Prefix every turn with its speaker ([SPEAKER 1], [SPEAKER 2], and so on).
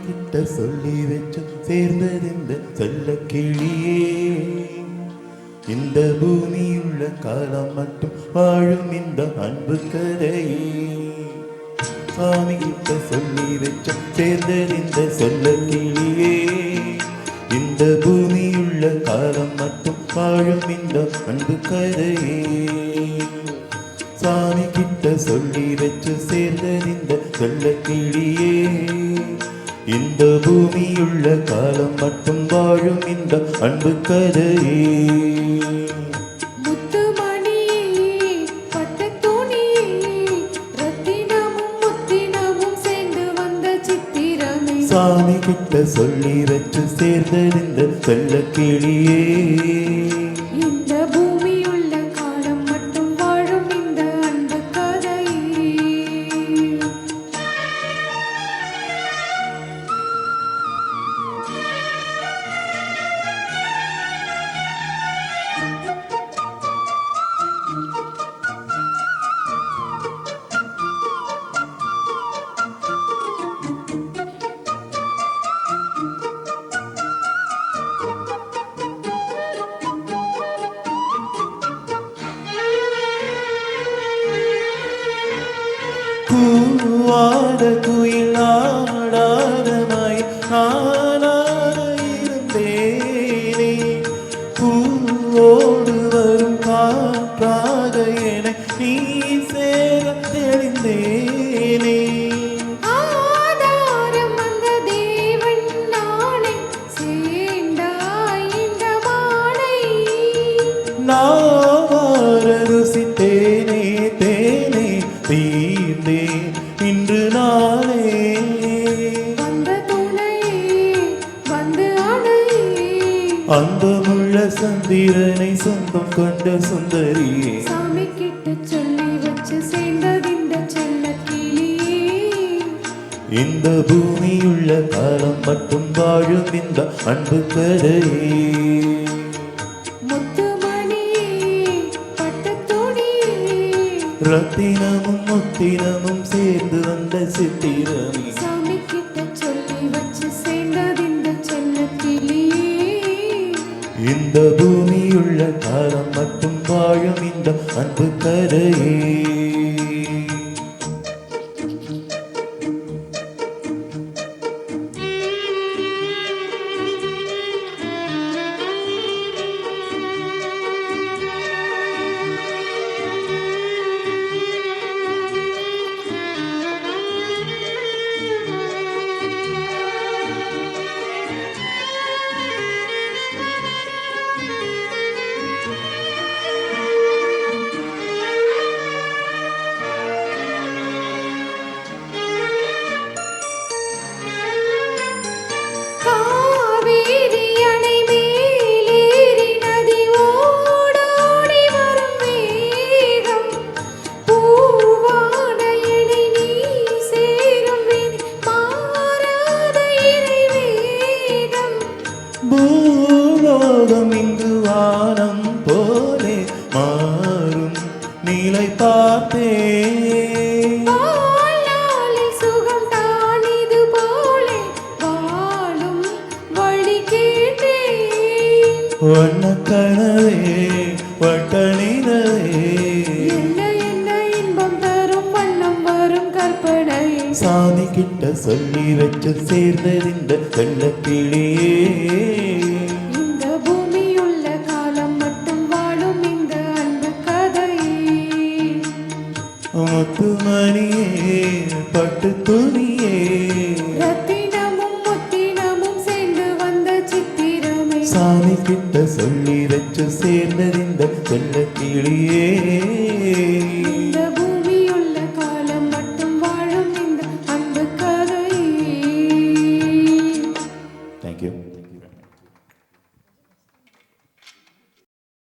[SPEAKER 1] கிட்ட சொல்லி வச்சு சேர்ந்தது இந்த செல்ல கிளியே. இந்த பூமியுள்ள காலம் மட்டும் வாழும் இந்த அன்பு கதையே. சாமி கிட்ட சொல்லி வச்சு சேர்ந்தது இந்த செல்ல கிளியே. இந்த பூமியுள்ள காலம் மட்டும் வாழும் இந்த அன்பு கதையே. சாமி கிட்ட சொல்லி வச்சு சேர்ந்தது இந்த செல்ல கிளியே. இந்த பூமியுள்ள காலம் மட்டும் வாழும் இந்த அன்பு கதையே. சாமி கிட்ட சொல்லி வச்சு சேர்ந்தது இந்த செல்ல கிளியே.
[SPEAKER 2] இந்த பூமியுள்ள காலம் மட்டும் வாழும் இந்த அன்பு கதையே.
[SPEAKER 1] பூவாத குயில் ஆடாதமாய் நானாக இருந்தேனே. பூவோடு வரும் காற்றாக என நீ சேர தெளிந்தேனே.
[SPEAKER 2] ஆதாரம் வந்த தேவன் நானே, சேர்ந்தாய் இந்த மாலை.
[SPEAKER 1] நாவார ருசித்தேனே தேனே தீர்ந்தேன் இன்று நாளே.
[SPEAKER 2] வந்த துணையே வந்து அணையே,
[SPEAKER 1] அந்தமுள்ள சந்திரனை சொந்தம் கொண்ட சுந்தரியே.
[SPEAKER 2] சாமி கிட்ட சொல்லி வச்சு சேர்ந்தது இந்த செல்ல கிளியே.
[SPEAKER 1] இந்த பூமியுள்ள காலம் மட்டும் வாழும் இந்த அன்பு கதையே. ரத்தினமும் முத்தினமும் சேர்ந்து வந்த சித்திரமே.
[SPEAKER 2] சாமி கிட்ட சொல்லி வச்சு சேர்ந்தது இந்த செல்ல கிளியே.
[SPEAKER 1] இந்த பூமியுள்ள காலம் மட்டும் வாழும் இந்த அன்பு கதையே. பூலோகம் இங்கு வானம் போலே மாறும் நீலை பார்த்தே.
[SPEAKER 2] சுகம் தான் இது போலே வாழும் வழி கேட்டே.
[SPEAKER 1] வண்ண கனவே வட்ட நிலவே,
[SPEAKER 2] என்ன என்ன இன்பம் தரும் வண்ணம் வரும் கற்பனை.
[SPEAKER 1] சாமி கிட்ட சொல்லி வச்சு சேர்ந்தது இந்த செல்ல கிளியே.
[SPEAKER 2] இந்த பூமியுள்ள காலம் மட்டும் வாழும் இந்த அன்பு கதையே.
[SPEAKER 1] முத்துமணியே பட்டு துணியே,
[SPEAKER 2] ரத்தினமும் முத்தினமும் சேர்ந்து வந்த சித்திரமே.
[SPEAKER 1] சாமி கிட்ட சொல்லி வச்சு சேர்ந்தது இந்த செல்ல கிளியே.